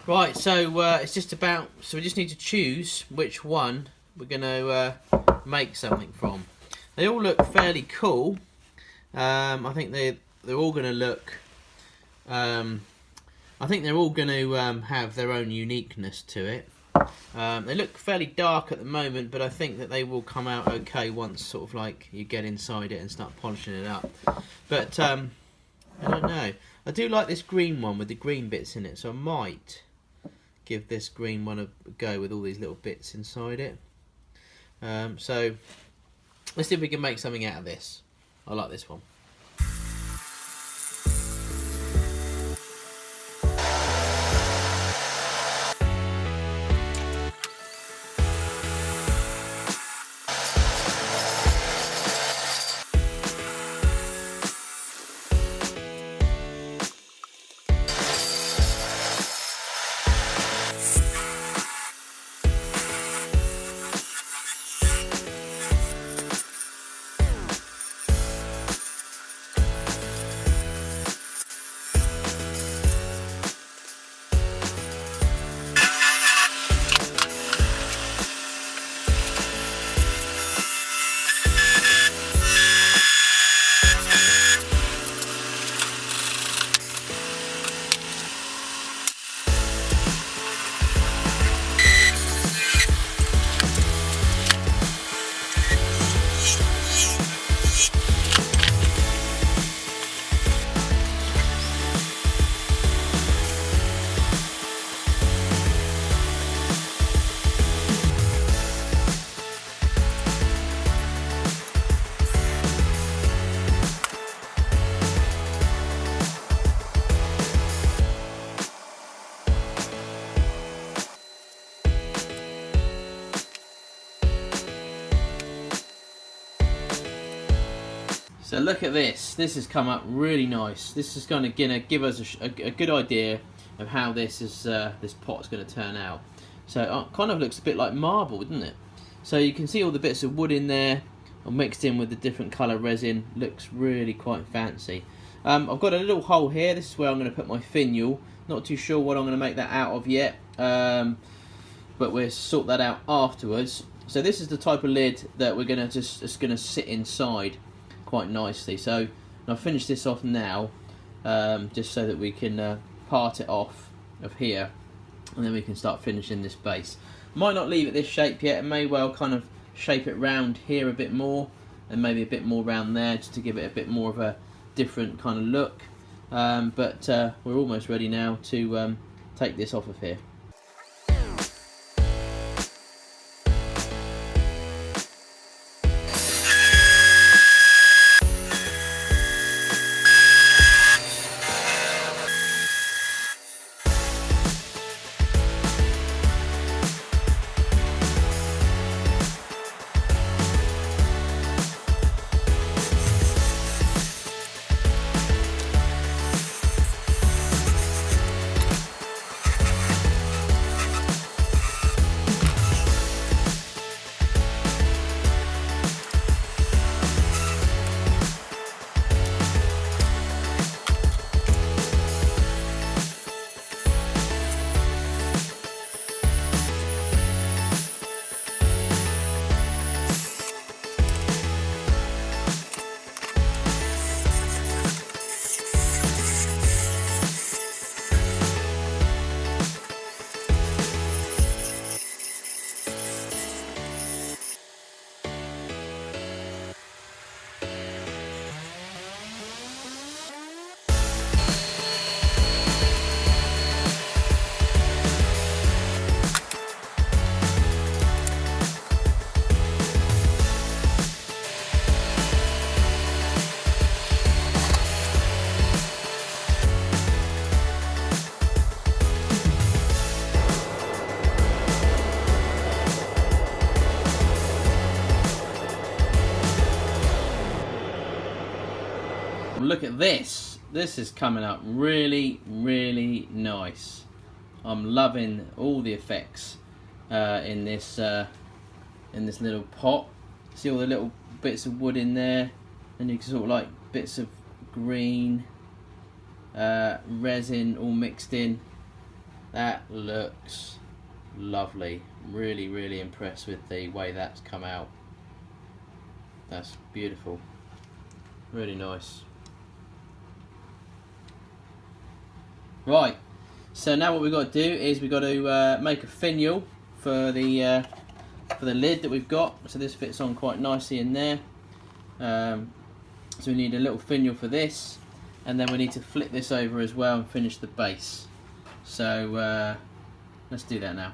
Right, so it's just about, so we just need to choose which one we're going to make something from. They all look fairly cool. I think they're all going to look, I think they're all going to have their own uniqueness to it. They look fairly dark at the moment, but I think that they will come out okay once sort of like you get inside it and start polishing it up. But I don't know. I do like this green one with the green bits in it, so I might give this green one a go with all these little bits inside it. So let's see if we can make something out of this. I like this one. So look at this. This has come up really nice. This is going to give us a good idea of how this pot is going to turn out. So it kind of looks a bit like marble, doesn't it? So you can see all the bits of wood in there, mixed in with the different colour resin. Looks really quite fancy. I've got a little hole here. This is where I'm going to put my finial. Not too sure what I'm going to make that out of yet, but we'll sort that out afterwards. So this is the type of lid that we're going to it's going to sit inside quite nicely. So I'll finish this off now, just so that we can part it off of here, and then we can start finishing this base. Might not leave it this shape yet. It may well kind of shape it round here a bit more, and maybe a bit more round there, just to give it a bit more of a different kind of look. But we're almost ready now to take this off of here. Look at this. This is coming up really, really nice. I'm loving all the effects in this little pot. See all the little bits of wood in there, and you can sort of like bits of green resin all mixed in. That looks lovely. Really, really impressed with the way that's come out. That's beautiful. Really nice. Right, so now what we've got to do is we've got to make a finial for the lid that we've got. So this fits on quite nicely in there. So we need a little finial for this, and then we need to flip this over as well and finish the base. So let's do that now.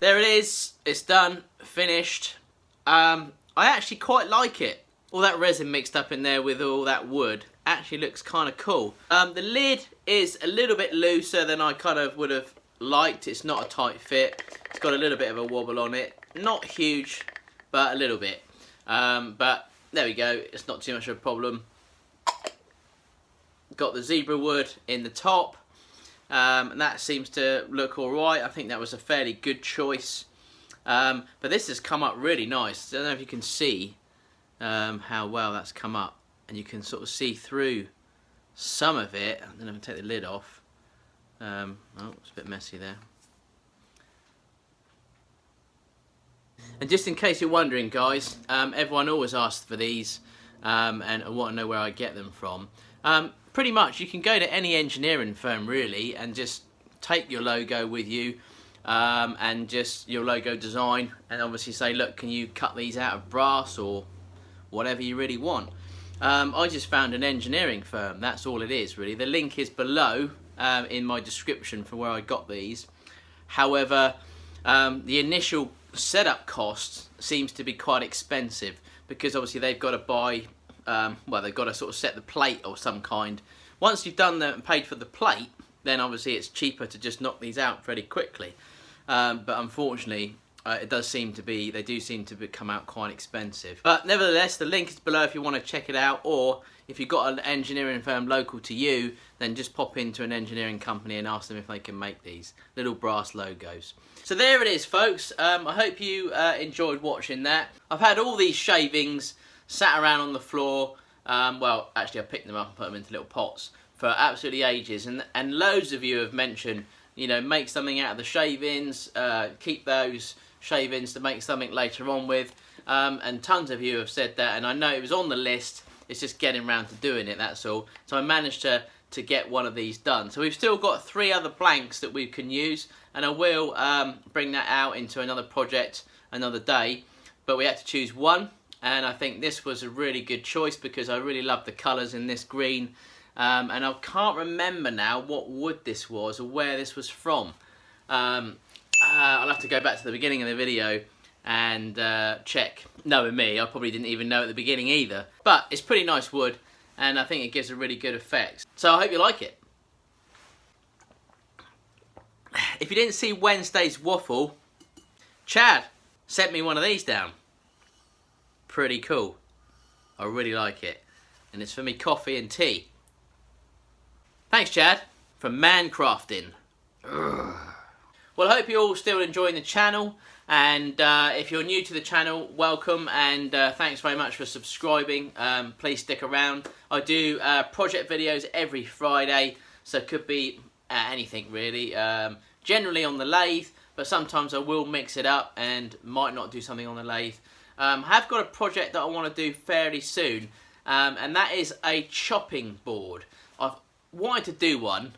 There it is, it's done, finished. I actually quite like it. All that resin mixed up in there with all that wood actually looks kind of cool. The lid is a little bit looser than I kind of would have liked. It's not a tight fit. It's got a little bit of a wobble on it. Not huge, but a little bit. But there we go, it's not too much of a problem. Got the zebra wood in the top. And that seems to look alright. I think that was a fairly good choice. But this has come up really nice. I don't know if you can see how well that's come up. And you can sort of see through some of it. I'm going to take the lid off. Oh, it's a bit messy there. And just in case you're wondering, guys, everyone always asks for these and I want to know where I get them from. Pretty much you can go to any engineering firm really and just take your logo with you and just your logo design and obviously say, look, can you cut these out of brass or whatever you really want. I just found an engineering firm, that's all it is really. The link is below in my description for where I got these. However, the initial setup cost seems to be quite expensive because obviously they've got to buy well, they've got to sort of set the plate of some kind. Once you've done that and paid for the plate, then obviously it's cheaper to just knock these out pretty quickly. But unfortunately, it does seem to be, they do seem to come out quite expensive. But nevertheless, the link is below if you want to check it out, or if you've got an engineering firm local to you, then just pop into an engineering company and ask them if they can make these little brass logos. So there it is, folks. I hope you enjoyed watching that. I've had all these shavings sat around on the floor. Well, actually I picked them up and put them into little pots for absolutely ages, and loads of you have mentioned, you know, make something out of the shavings, keep those shavings to make something later on with, and tons of you have said that, and I know it was on the list. It's just getting around to doing it, that's all. So I managed to get one of these done. So we've still got 3 other blanks that we can use, and I will bring that out into another project another day. But we had to choose one, and I think this was a really good choice because I really love the colours in this green. And I can't remember now what wood this was or where this was from. I'll have to go back to the beginning of the video and check. Knowing me, I probably didn't even know at the beginning either. But it's pretty nice wood, and I think it gives a really good effect. So I hope you like it. If you didn't see Wednesday's waffle, Chad sent me one of these down. Pretty cool. I really like it. And it's for me coffee and tea. Thanks, Chad, for man crafting. Well, I hope you're all still enjoying the channel, and if you're new to the channel, welcome, and thanks very much for subscribing. Please stick around. I do project videos every Friday, so it could be anything really. Generally on the lathe, but sometimes I will mix it up and might not do something on the lathe. I have got a project that I want to do fairly soon, and that is a chopping board. I've wanted to do one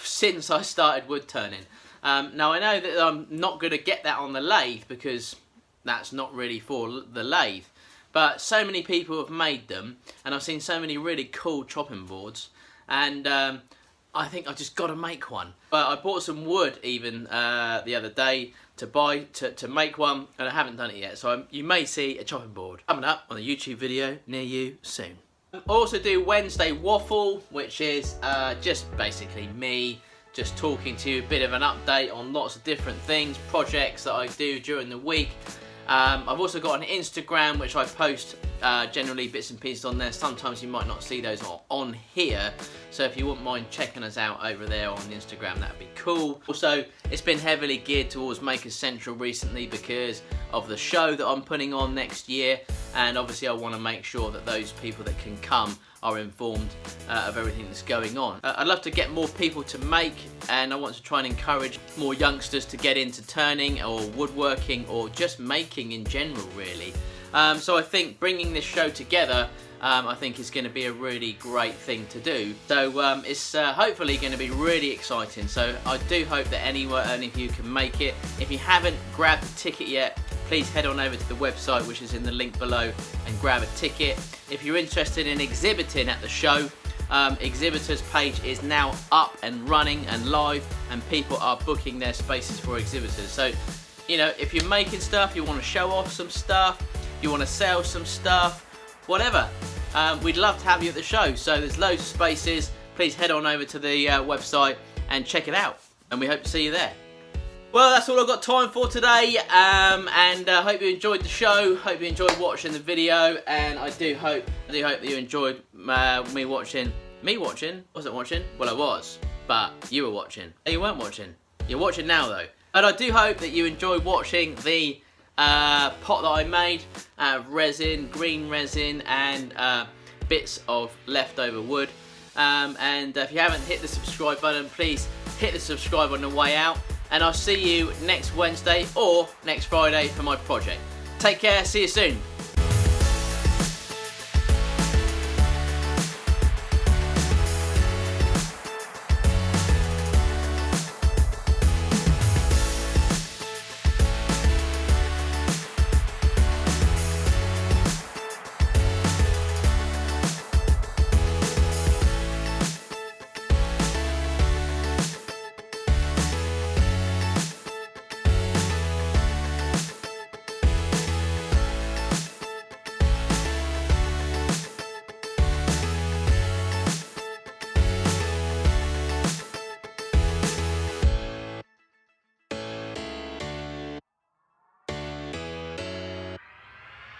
since I started wood turning. Now I know that I'm not going to get that on the lathe because that's not really for the lathe, but so many people have made them, and I've seen so many really cool chopping boards, and I think I've just got to make one. But I bought some wood even the other day to make one, and I haven't done it yet, so you may see a chopping board coming up on a YouTube video near you soon. I also do Wednesday waffle, which is just basically me just talking to you, a bit of an update on lots of different things, projects that I do during the week. I've also got an Instagram which I post generally bits and pieces on there. Sometimes you might not see those on here, so if you wouldn't mind checking us out over there on Instagram, that'd be cool. Also, it's been heavily geared towards Makers Central recently because of the show that I'm putting on next year, and obviously I want to make sure that those people that can come are informed of everything that's going on. I'd love to get more people to make, and I want to try and encourage more youngsters to get into turning or woodworking or just making in general really. So I think bringing this show together I think is going to be a really great thing to do. So it's hopefully going to be really exciting. So I do hope that any of you can make it. If you haven't grabbed a ticket yet, please head on over to the website which is in the link below and grab a ticket. If you're interested in exhibiting at the show, exhibitors page is now up and running and live, and people are booking their spaces for exhibitors. So, you know, if you're making stuff, you want to show off some stuff, you want to sell some stuff, whatever, we'd love to have you at the show. So there's loads of spaces. Please head on over to the website and check it out, and we hope to see you there. Well, that's all I've got time for today, and I hope you enjoyed the show. Hope you enjoyed watching the video, and I do hope that you enjoyed me watching. Me watching? Wasn't watching? Well, I was, but you were watching. You weren't watching. You're watching now, though. And I do hope that you enjoyed watching the pot that I made out of resin, green resin, and bits of leftover wood. And if you haven't hit the subscribe button, please hit the subscribe on the way out. And I'll see you next Wednesday or next Friday for my project. Take care, see you soon.